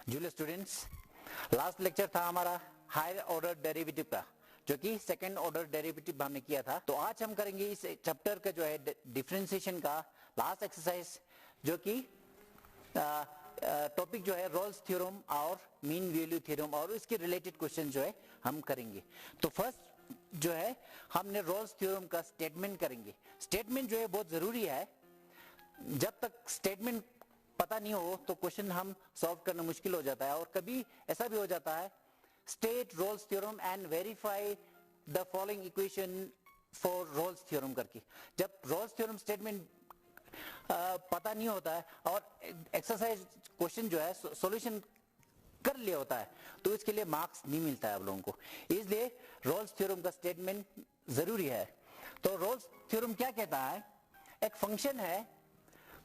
Julius students, last lecture था हमारा higher order derivative का, जो कि सेकंड ऑर्डर डेरिवेटिव हमने किया था। तो आज हम करेंगे इस चैप्टर का जो है डिफरेंशिएशन का लास्ट एक्सरसाइज, जो कि टॉपिक जो है रोल्स थ्योरम और मीन वैल्यू थ्योरम और इसके रिलेटेड क्वेश्चन जो है हम करेंगे। तो फर्स्ट जो है हमने रोल्स थ्योरम का स्टेटमेंट करेंगे। स्टेटमेंट जो है बहुत जरूरी है, जब तक स्टेटमेंट पता नहीं हो तो क्वेश्चन हम सॉल्व करना मुश्किल हो जाता है। और कभी ऐसा भी हो जाता है, state Rolle's theorem and verify the following equation for Rolle's theorem करके, जब रोल्स थ्योरम स्टेटमेंट पता नहीं होता है और एक्सरसाइज क्वेश्चन जो है सॉल्यूशन कर लिया होता है, तो इसके लिए मार्क्स नहीं मिलता है आप लोगों को। इसलिए रोल्स थ्योरम का स्टेटमेंट जरूरी है। तो रोल्स थ्योरम क्या कहता है, एक फंक्शन है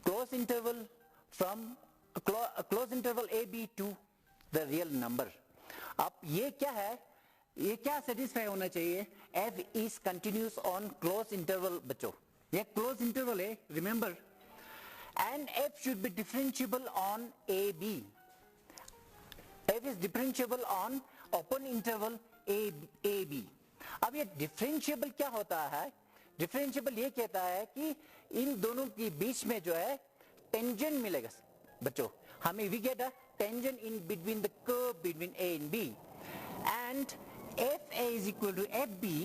close interval from close interval A B to the real number. अब ये क्या है, ये क्या सेटिस्फाई होना चाहिए, F is continuous on close interval. बच्चों ये क्लोज इंटरवल है, remember, and F should be differentiable on A B. F is differentiable on open interval A B. अब ये डिफरेंशिएबल क्या होता है, डिफरेंशिएबल ये कहता है कि इन दोनों के बीच में जो है टेंजेंट मिलेगा। बच्चों हमें we get a tangent in between the curve between A and B, and F A is equal to F B.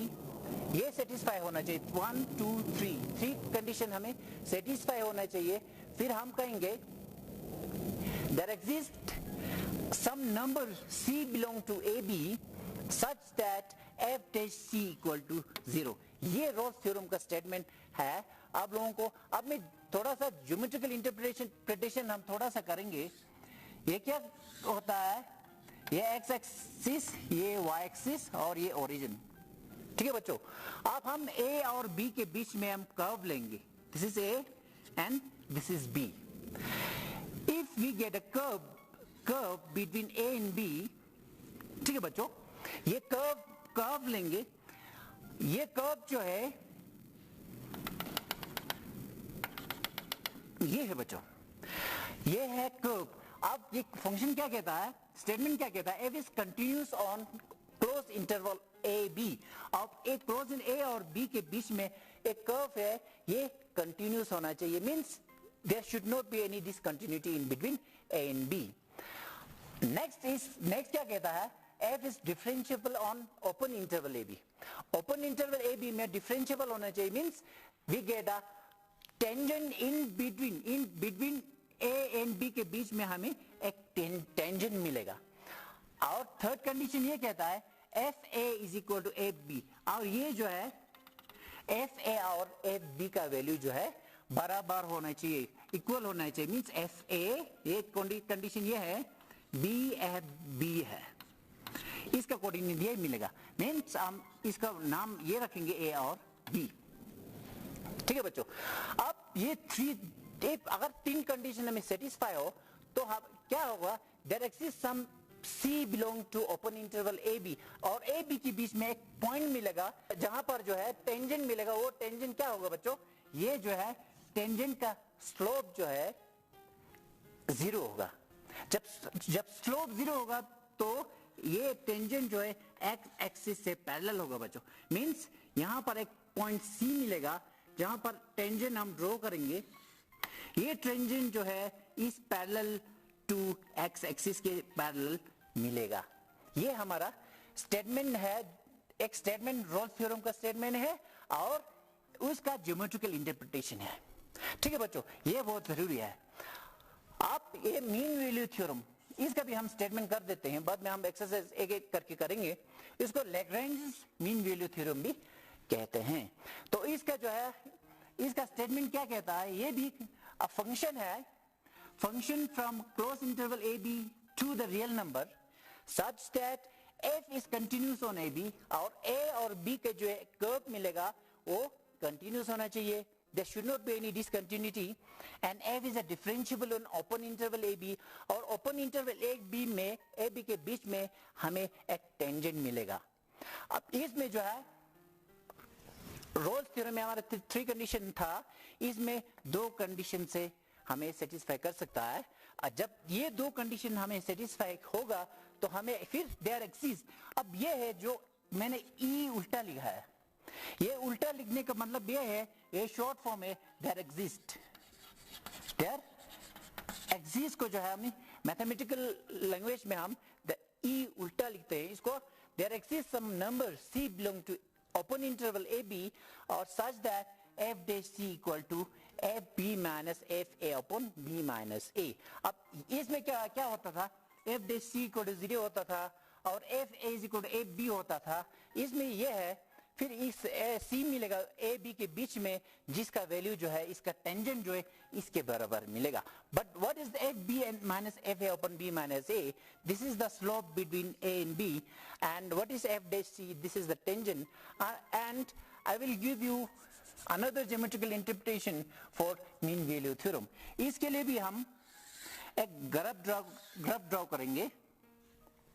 ये सेटिस्फाई होना चाहिए, 1 2 3 कंडीशन हमें सेटिस्फाई होना चाहिए। फिर हम कहेंगे there exist some number c belong to A B such that f dash c equal to 0। ये रोल्स थ्योरम का स्टेटमेंट है। आप लोगों को अब मैं थोड़ा सा ज्योमेट्रिकल इंटरप्रिटेशन हम थोड़ा सा करेंगे। ये क्या होता है, ये x एक्सिस, ये y एक्सिस और ये ओरिजिन, ठीक है बच्चों। अब हम a और b के बीच में हम कर्व लेंगे, this is a and this is b। If we get a curve between a and b, ठीक है बच्चों, ये कर्व लेंगे। ये कर्व जो है ये है बच्चों, ये है कर्व। अब ये फंक्शन क्या कहता है, स्टेटमेंट क्या कहता है, F is continuous on close interval A B. अब एक क्लोज इन ए और बी के बीच में एक कर्व है, ये कंटिन्यूस होना चाहिए, means there should not be any discontinuity in between A and B. Next क्या कहता है, f is differentiable on open interval AB। open interval AB में differentiable होना चाहिए, means we get a tangent in between A and B के बीच में हमें एक tangent मिलेगा। और थर्ड कंडीशन ये कहता है FA is equal to FB, और ये जो है FA और FB का वैल्यू जो है बराबर होना चाहिए, इक्वल होना चाहिए, मींस FA, ये कंडीशन ये है, BFB है, इसका कोऑर्डिनेट ये मिलेगा, मींस हम इसका नाम ये रखेंगे ए और बी, ठीक है बच्चों। अब ये अगर तीन कंडीशन हमें सेटिस्फाई हो तो क्या होगा, there exist some C belong to open interval A B, और ए बी के बीच में एक पॉइंट मिलेगा जहां पर जो है टेंजेंट मिलेगा। वो टेंजेंट क्या होगा बच्चों, ये जो है टेंजेंट का स्लोप जो है 0 होगा। जब स्लोप 0 होगा तो ये टेंजेंट जो है एक्स एक्सिस से पैरेलल होगा बच्चों, मींस यहां पर एक पॉइंट सी मिलेगा जहां पर टेंजेंट हम ड्रॉ करेंगे। ये टेंजेंट जो है इस पैरेलल टू एक्स एक्सिस के पैरेलल मिलेगा। ये हमारा स्टेटमेंट है, एक स्टेटमेंट रोल्स थ्योरम का स्टेटमेंट है और उसका ज्योमेट्रिकल इंटरप्रिटेशन है, ठीक है बच्चों, ये बहुत जरूरी है। आप ये मीन वैल्यू थ्योरम, इसका भी हम स्टेटमेंट कर देते हैं, बाद में हम एक्सरसाइज एक एक करके करेंगे। इसको लैग्रेंज मीन वैल्यू थ्योरम भी कहते हैं। तो इसका जो है, इसका स्टेटमेंट क्या कहता है, ये भी फंक्शन है, function from close interval A B to the real number such that F is continuous on A B, और ए और बी के जो कर्व मिलेगा वो कंटिन्यूस होना चाहिए, there should not be any discontinuity, and f is a differentiable on open interval AB, और open interval AB में AB के बीच में हमें एक टेंजेंट मिलेगा। अब इसमें जो है रोल्स थ्योरम में हमारा 3 कंडीशन था, इसमें 2 कंडीशन से हमें सेटिस्फाई कर सकता है। जब ये दो कंडीशन हमें सेटिस्फाई होगा तो हमें फिर देयर एक्सिस्ट। अब ये है जो मैंने ई उल्टा लिखा है, ये उल्टा लिखने का मतलब ये है, ये शॉर्ट फॉर्म है देयर एग्जिस्ट। देयर एग्जिस्ट को जो है हमें मैथमेटिकल लैंग्वेज में हम ई उल्टा लिखते हैं इसको। There exist some number c belong to open interval a b और such that f dash c equal to F b minus F A upon B minus a. अब इसमें क्या क्या होता था, f dash c equal to 0 होता था और f a equal to F b होता था। इसमें यह है फिर इस सी मिलेगा ए बी के बीच में जिसका वैल्यू जो है इसका टेंजेंट जो है इसके बराबर मिलेगा। But what is F B and minus F A upon B minus A, this is the slope between A and B and what is F dash C, this is the tangent and I will give you another geometrical interpretation for mean value theorem। इसके लिए भी हम एक graph draw करेंगे।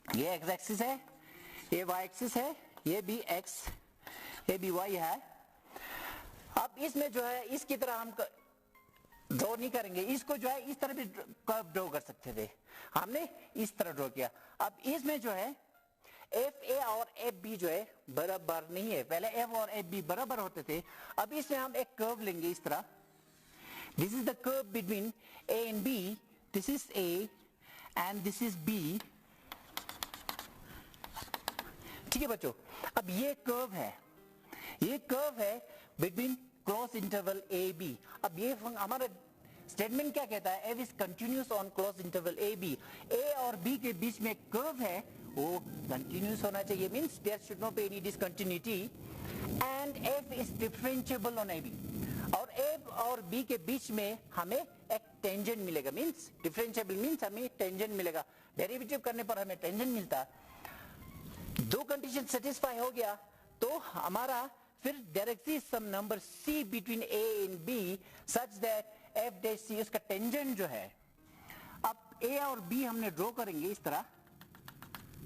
ये x axis है, ये y axis है, ये भी x, ये भी y है। अब इसमें जो है इसकी तरह हम ड्रॉ नहीं करेंगे, इसको जो है इस तरह भी कर्व ड्रॉ कर सकते थे, हमने इस तरह ड्रॉ किया। अब इसमें जो है एफ ए और एफ बी जो है बराबर नहीं है, पहले एफ और एफ बी बराबर होते थे। अब इसमें हम एक कर्व लेंगे इस तरह, this is the curve between A and B, this is A and this is B. ठीक है बच्चों, अब ये कर्व है, ये कर्व है between close interval A B. अब ये हमारा स्टेटमेंट क्या कहता है, F is continuous on close interval A b. A और बी के बीच में कर्व है वो कंटिन्यूस होना चाहिए, means there should not be any discontinuity and F is differentiable on A B. और एफ और बी के बीच में हमें एक टेंजेंट मिलेगा, मींस डिफरेंशिएबल मींस हमें टेंजेंट मिलेगा, डेरिवेटिव करने पर हमें टेंजेंट मिलता। दो कंडीशन सेटिस्फाई हो गया तो हमारा फिर there exist some number c between a and b such that f dash c उसका टेंजेंट जो है। अब a और b हमने ड्रॉ करेंगे इस तरह,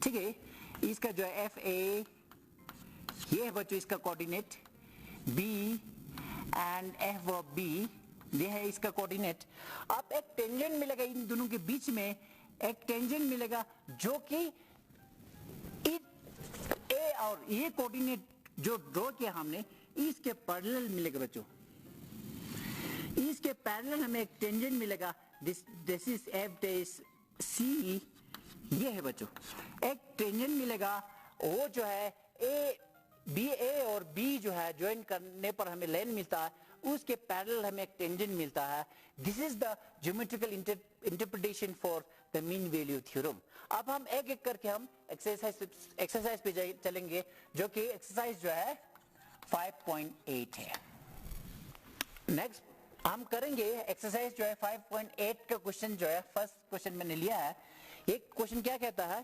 ठीक है। इसका जो है एफ ए, ये है बच्चों इसका coordinate, B and F of B ये है इसका कोऑर्डिनेट। अब एक टेंजेंट मिलेगा इन दोनों के बीच में, एक टेंजेंट मिलेगा जो कि ए और ये कोऑर्डिनेट जो ड्रॉ किया हमने इसके पैरेलल मिलेगा बच्चों, इसके पैरेलल हमें एक टेंजेंट मिलेगा, दिस इज एफ डैश सी। ये है बच्चों एक टेंजेंट मिलेगा, वो जो है ए और बी जो है ज्वाइन करने पर हमें लाइन मिलता है, उसके पैरेलल हमें एक टेंजेंट मिलता है। This is the geometrical interpretation for the mean value theorem. अब हम एक एक करके हम एक्सरसाइज पे चलेंगे, जो कि एक्सरसाइज जो है 5.8 है। नेक्स्ट हम करेंगे एक्सरसाइज जो है 5.8 का क्वेश्चन जो है, फर्स्ट क्वेश्चन मैंने लिया है। एक क्वेश्चन क्या कहता है,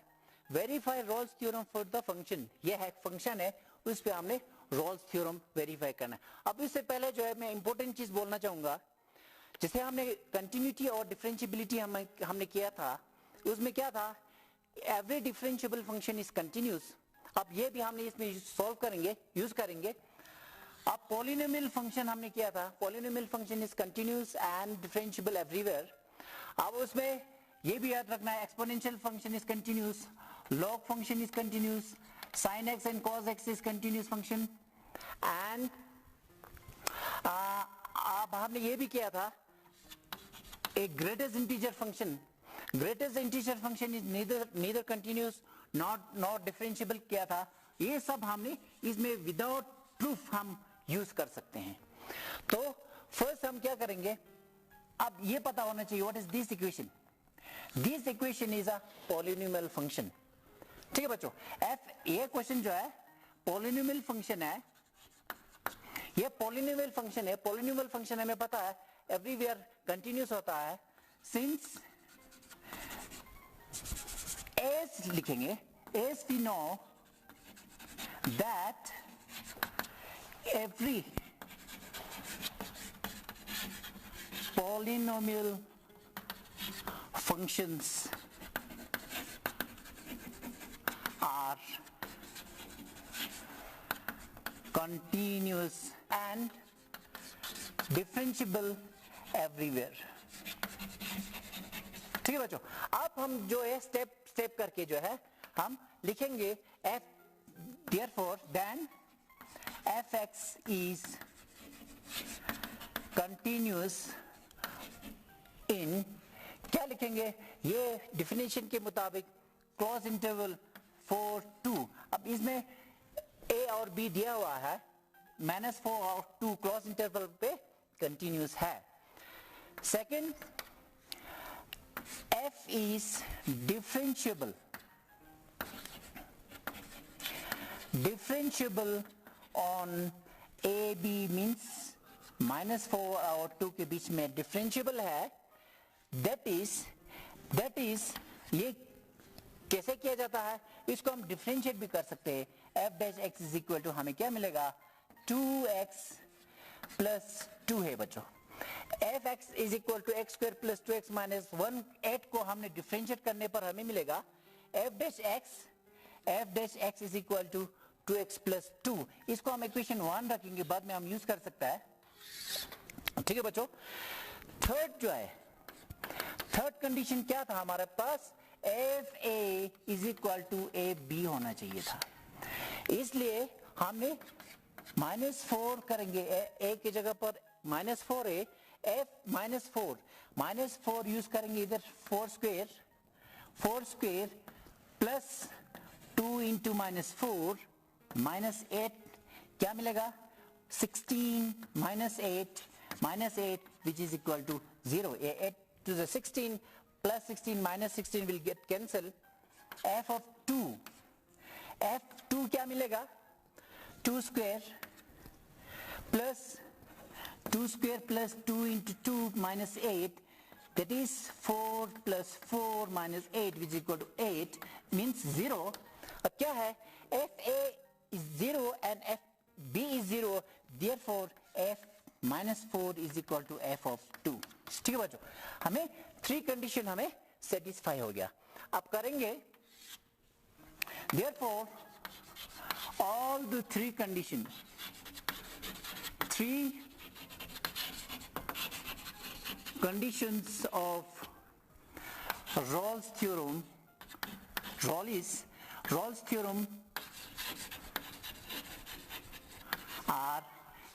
verify Rolle's theorem for the function. ये है फंक्शन है, उस पे हमने रोल्स थ्योरम वेरीफाई करना है। अब इससे पहले जो है मैं इंपॉर्टेंट चीज बोलना चाहूंगा, जैसे हमने कंटिन्यूटी और डिफरेंशिएबिलिटी हमने किया था, उसमें क्या था, every differentiable function is continuous. अब ये भी हमने इसमें सॉल्व करेंगे, यूज करेंगे। अब पॉलिनोमियल फंक्शन हमने किया था, polynomial function is continuous and differentiable everywhere. अब उसमें ये भी याद रखना है, exponential function is continuous, log function is continuous, sine x and cos x is continuous function. And अब हमने ये भी किया था, a greatest integer function, greatest integer function is neither continuous not differentiable किया था। ये सब हमने इसमें विदाउट प्रूफ हम यूज कर सकते हैं। तो फर्स्ट हम क्या करेंगे, अब ये पता होना चाहिए what is this equation. This equation is a polynomial function. ठीक है बच्चों, ये क्वेश्चन जो है पॉलिनोमियल फंक्शन है, ये पॉलिनोमियल फंक्शन है। पॉलिनोमियल फंक्शन हमें पता है एवरीवेयर कंटिन्यूस होता है, सिंस एस लिखेंगे, as we know that every polynomial functions are continuous and differentiable everywhere. ठीक है बच्चों, अब हम जो है स्टेप स्टेप करके जो है हम लिखेंगे f, therefore then fx is continuous in, क्या लिखेंगे, ये डिफिनेशन के मुताबिक क्लोज इंटरवल 4 2, अब इसमें a और b दिया हुआ है, -4 और 2 क्लोज इंटरवल पे कंटिन्यूस है। Second, f is differentiable on a b means -4 और 2 के बीच में डिफरेंशिएबल है। that is ये कैसे किया जाता है, इसको हम डिफरेंशिएट भी कर सकते हैं। f dash x is equal to हमें क्या मिलेगा, 2x प्लस 2 है बच्चों। F X is equal to X square plus 2x minus 1, 8 को हमने डिफरेंशिएट करने पर हमें मिलेगा f dash x is equal to 2x plus 2। इसको हम इक्वेशन 1 रखेंगे, बाद में हम यूज कर सकता है। ठीक है बच्चों, थर्ड जो है, थर्ड कंडीशन क्या था हमारे पास, f A is equal to A b होना चाहिए था, इसलिए हमने -4 करेंगे, ए की जगह पर -4a, f -4 यूज करेंगे इधर 4 स्क्वायर प्लस 2 इंटू -4 -8, क्या मिलेगा 16 -8 which is equal to 0, 8 to the 16 plus 16 minus 16 will get cancel, f of 2 क्या मिलेगा, 2 square plus 2 into 2 minus 8, that is 4 plus 4 minus 8 which is equal to 8 means 0। अब क्या है, f a is 0 and f b is 0, therefore f minus 4 is equal to f of 2। ठीक है बच्चों, हमें 3 condition हमें सेटिस्फाई हो गया। अब करेंगे, therefore all the 3 conditions, 3 conditions of Rolle's theorem are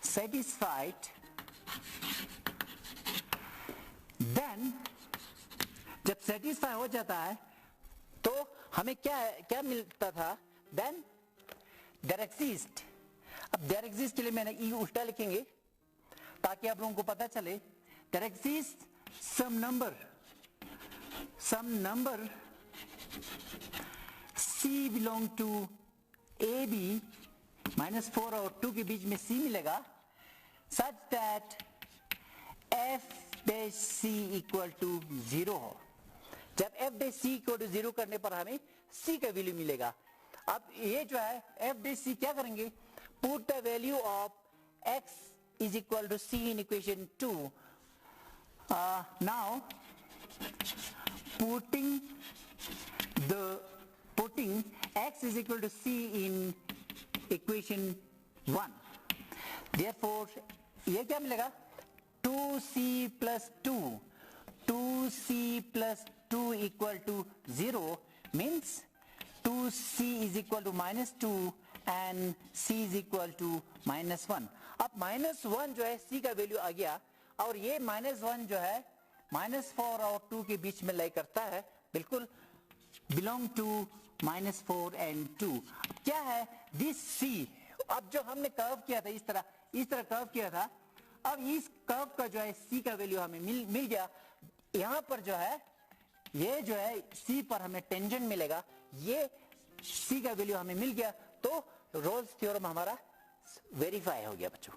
satisfied, then जब सेटिस्फाई हो जाता है तो हमें क्या मिलता था, then there exist, अब there exist के लिए मैंने ई उल्टा लिखेंगे ताकि आप लोगों को पता चले, there exists some number c belong to ab, -4 और 2 के बीच में c मिलेगा, such that f dash c equal to 0 हो। जब f dash c equal to 0 करने पर हमें c का वैल्यू मिलेगा। अब ये जो है f dash c क्या करेंगे, put the value of x is equal to c in equation 2। Now putting x is equal to c in equation 1, therefore ये क्या मिलेगा, 2c plus 2 equal to 0 means 2c is equal to -2 and c is equal to -1। अब -1 जो है c का value आ गया, और ये -1 जो है -4 और 2 के बीच में लाई करता है, बिल्कुल बिलोंग टू -4 and 2। क्या है दिस c, अब जो हमने कर्व किया था इस तरह कर्व किया था, अब इस कर्व का जो है c का वैल्यू हमें मिल गया। यहां पर जो है ये जो है c पर हमें टेंजेंट मिलेगा, ये c का वैल्यू हमें मिल गया, तो रोल्स थ्योरम हमारा वेरीफाई हो गया बच्चों।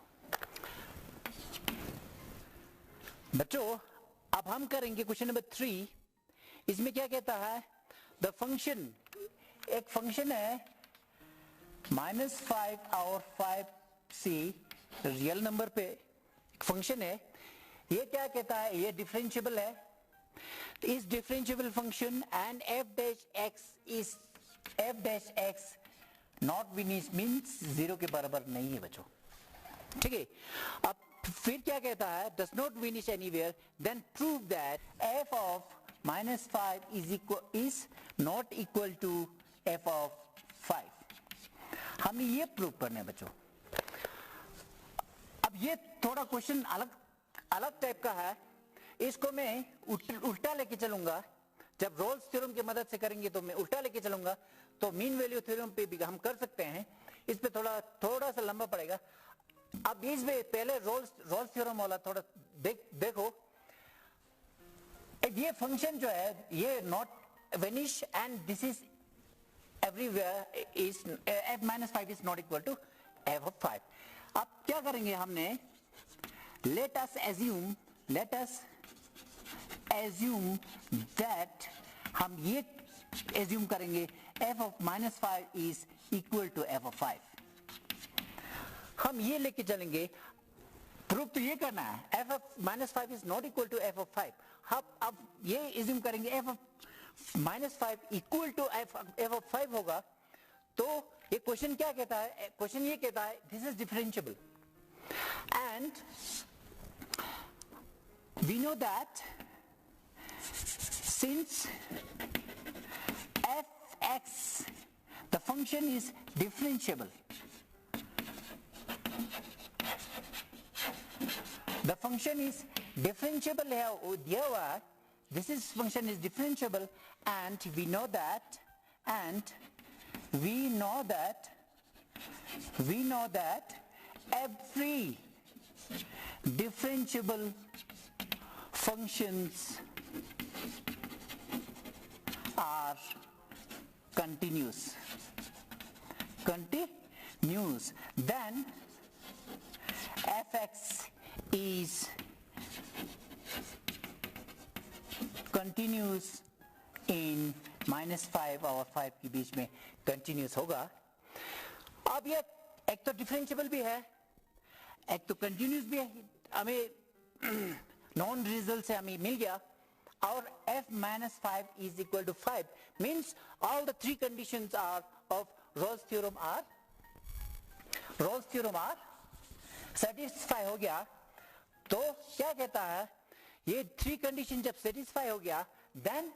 अब हम करेंगे क्वेश्चन नंबर 3। इसमें क्या कहता है, द फंक्शन, एक फंक्शन है -5 और 5c रियल नंबर पे फंक्शन है, ये क्या कहता है, ये डिफरेंशिएबल है, इस differentiable function and f dash x not vanish means 0 के बराबर नहीं है बच्चों। ठीक है, अब फिर क्या कहता है, does not vanish anywhere, then prove that f of minus 5 is not equal to f of 5। हमें ये प्रूव करना है बच्चों। अब ये थोड़ा क्वेश्चन अलग टाइप का है, इसको मैं उल्टा लेके चलूंगा। जब रोल्स थ्योरम की मदद से करेंगे तो मैं उल्टा लेके चलूंगा, तो मीन वैल्यू थ्योरम पे भी हम कर सकते हैं। इस पे थोड़ा सा लंबा पड़ेगा। अब इसमें पहले रोल्स थ्योरम वाला थोड़ा देखो। ये फंक्शन जो है ये not vanish and this is everywhere is f minus 5 is not equal to f of 5। अब क्या करेंगे हमने, let us assume that हम ये assume करेंगे f of minus 5 is equal to f of 5। हम ये लेके चलेंगे, प्रूफ तो ये करना है f of minus 5 is not equal to f of 5। अब ये assume करेंगे f of minus 5 equal to f of 5 होगा, तो ये क्वेश्चन क्या कहता है, क्वेश्चन ये कहता है this is differentiable and we know that since fx the function is differentiable, the function is differentiable है दिया हुआ है, this is function is differentiable and we know that every differentiable functions are continuous, then fx is continuous in -5 और 5 के बीच में continuous होगा। अब ये एक तो डिफरेंशिएबल भी है, एक तो कंटिन्यूस भी है, हमें नॉन रिजल्ट से हमें मिल गया। और f minus 5 is equal to 5 means all the three conditions are of Rolle's theorem are satisfy हो गया। तो क्या कहता है, ये थ्री कंडीशन जब सेटिस्फाई हो गया, then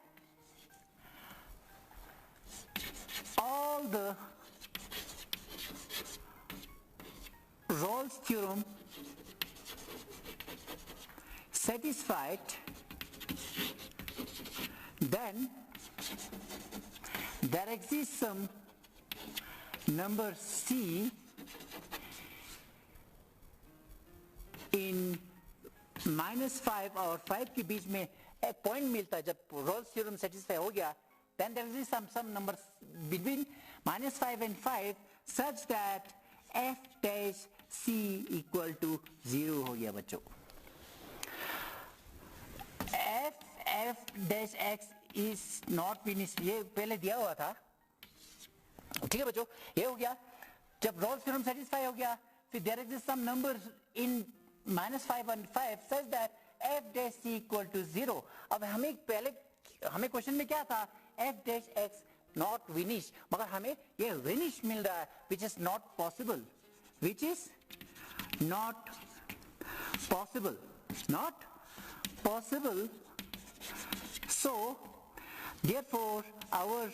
all the Rolle's theorem satisfied, then there exists some number c in -5 और 5 के बीच में एक पॉइंट मिलता है। जब रोल्स थ्योरम सेटिस्फाई हो गया, then there is some number between -5 and 5 such that f dash c equal to 0 हो गया बच्चों। f dash x is not finished, ये पहले दिया हुआ था, ठीक है बच्चों, ये हो गया। जब रोल्स थ्योरम सेटिस्फाई हो गया, फिर there exists some numbers in -5 and 5 such that f dash c equal to 0। अब हमें क्वेश्चन में क्या था, f dash x not vanish, मगर हमें ये vanish मिल रहा है, which is not possible, so therefore our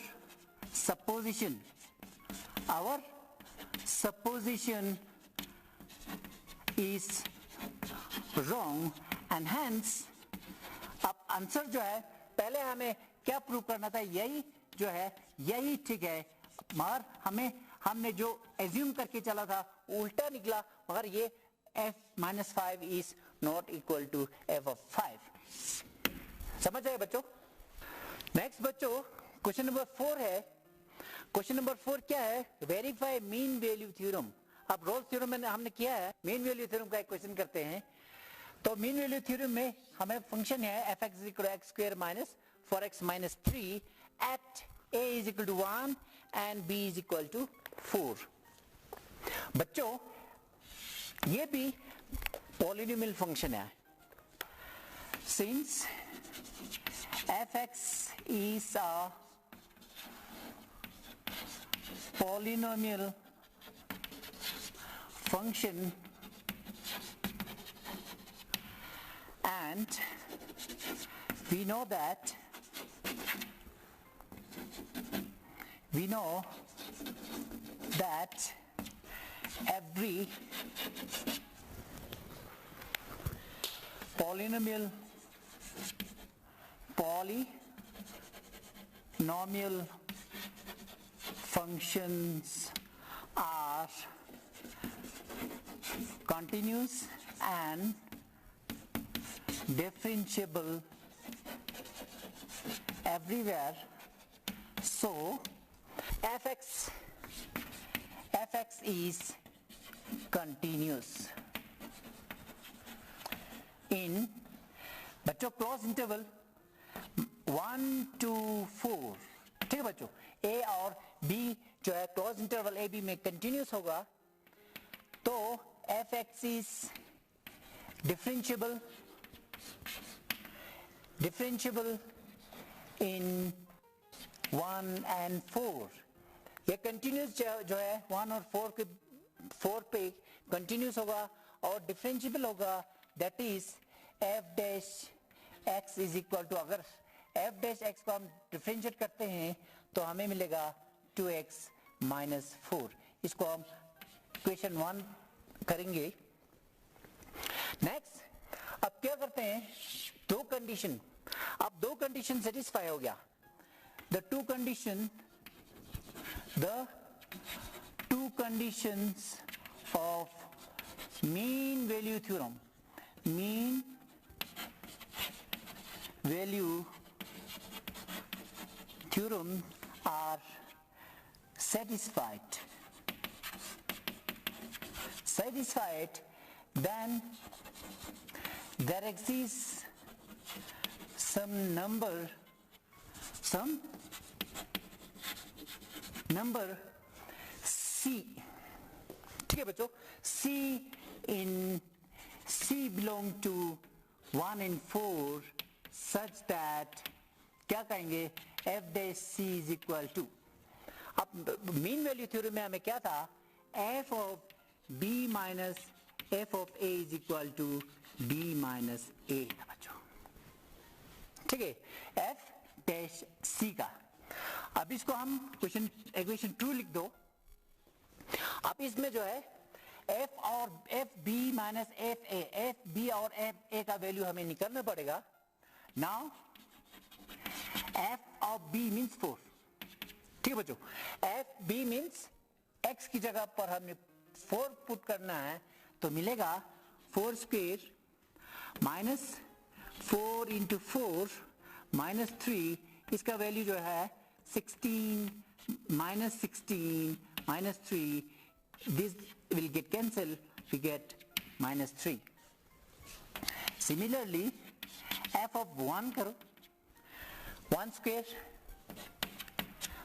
supposition is wrong and hence अब आंसर जो है, पहले हमें क्या प्रूव करना था, यही जो है यही ठीक है, मगर हमने जो एज्यूम करके चला था उल्टा निकला, मगर ये f minus 5 is not equal to f of 5। समझ आए बच्चों। नेक्स्ट बच्चों क्वेश्चन नंबर 4 है। क्वेश्चन नंबर 4 क्या है, वेरीफाई मीन वैल्यू थ्योरम। अब रोल्स थ्योरम में हमने किया है, मीन वैल्यू थ्योरम का एक क्वेश्चन करते हैं। तो मीन वैल्यू थ्योरम में हमें फंक्शन है f(x = x square minus 4x minus 3 at a is equal to 1 and b is equal to 4। बच्चों ये भी पॉलिनोमियल फंक्शन है। Since fx is a polynomial function and we know that we know that every polynomial functions are continuous and differentiable everywhere. So fx is continuous in बच्चों close interval 1 to 4, ठीक है बच्चों, ए और B जो है close interval A B में continuous होगा, तो F X is differentiable in 1 and 4. ये कंटिन्यूस जो है 1 और 4 पे कंटिन्यूस होगा और डिफरेंशिएबल होगा, that is F dash X is equal to, अगर एफ डैश एक्स को हम डिफरेंशिएट करते हैं तो हमें मिलेगा 2x माइनस 4. इसको हम क्वेश्चन 1 करेंगे. नेक्स्ट, अब क्या करते हैं, दो कंडीशन, अब दो कंडीशन सेटिस्फाई हो गया. The two conditions of mean value theorem are satisfied, then there exists some number c, ठीक है बच्चों, c belong to 1 and 4 such that क्या कहेंगे, f dash c is equal to, अब मीन वैल्यू थ्योरम में हमें क्या था, f of b minus f of a is equal to b minus a था बच्चों, ठीक है, f dash c का. अब इसको हम इक्वेशन 2 लिख दो. अब इसमें जो है f और f b minus f b और f a का वैल्यू हमें निकालना पड़ेगा. Now f of b means 4, ठीक है बच्चों, f b मीन्स x की जगह पर हमें 4 पुट करना है, तो मिलेगा 4 स्क्वायर माइनस 4 इंटू 4 माइनस 3, इसका वैल्यू जो है 16 minus 3, this will get cancelled, we get minus 3. Similarly, f of 1 करो, 1 square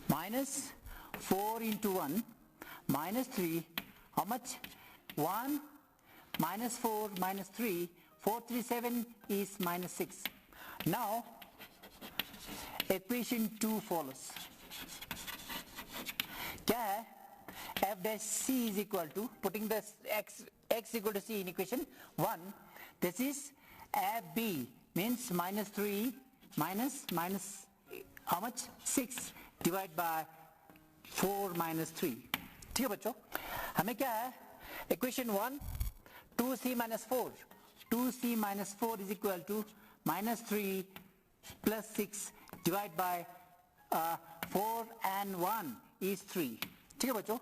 minus 4 into 1 minus 3, how much, 1 minus 4 minus 3, 4 3 7 is minus 6. Now equation 2 follows. क्या है, f dash c is equal to, putting the x equal to c in equation 1, this is f b means minus 3 minus how much, 6 divided by 4 minus 3. ठीक है बच्चों, हमें क्या है, equation 1 2c minus 4 is equal to minus 3 plus 6 divided by 4 and 1 is 3. ठीक है बच्चों,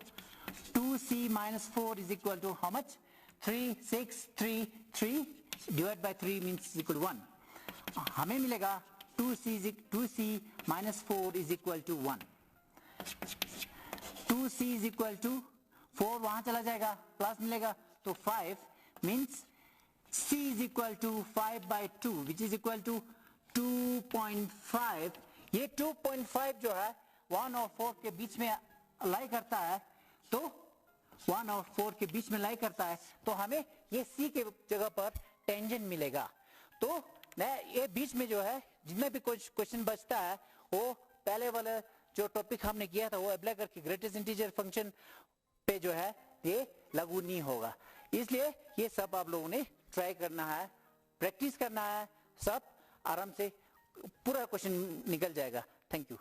2c minus 4 is equal to how much, 3 divided by 3 means is equal to 1. हमें मिलेगा 2c minus 4 is equal to 1. 2c is equal to 4 वहां चला जाएगा, plus मिलेगा तो 5 means c is equal to 5 by 2 which is equal to 2.5. ये 2.5 जो है 1 और 4 के बीच में लाई करता है, तो 1 और 4 के बीच में लाई करता है, तो हमें ये c के जगह पर टेंजेंट मिलेगा. तो ये बीच में जो है जिनमें भी कुछ क्वेश्चन बचता है, वो पहले वाला जो टॉपिक हमने किया था वो अप्लाई करके ग्रेटेस्ट इंटीजर फंक्शन पे जो है ये लागू नहीं होगा. इसलिए ये सब आप लोगों ने ट्राई करना है, प्रैक्टिस करना है, सब आराम से पूरा क्वेश्चन निकल जाएगा। Thank you.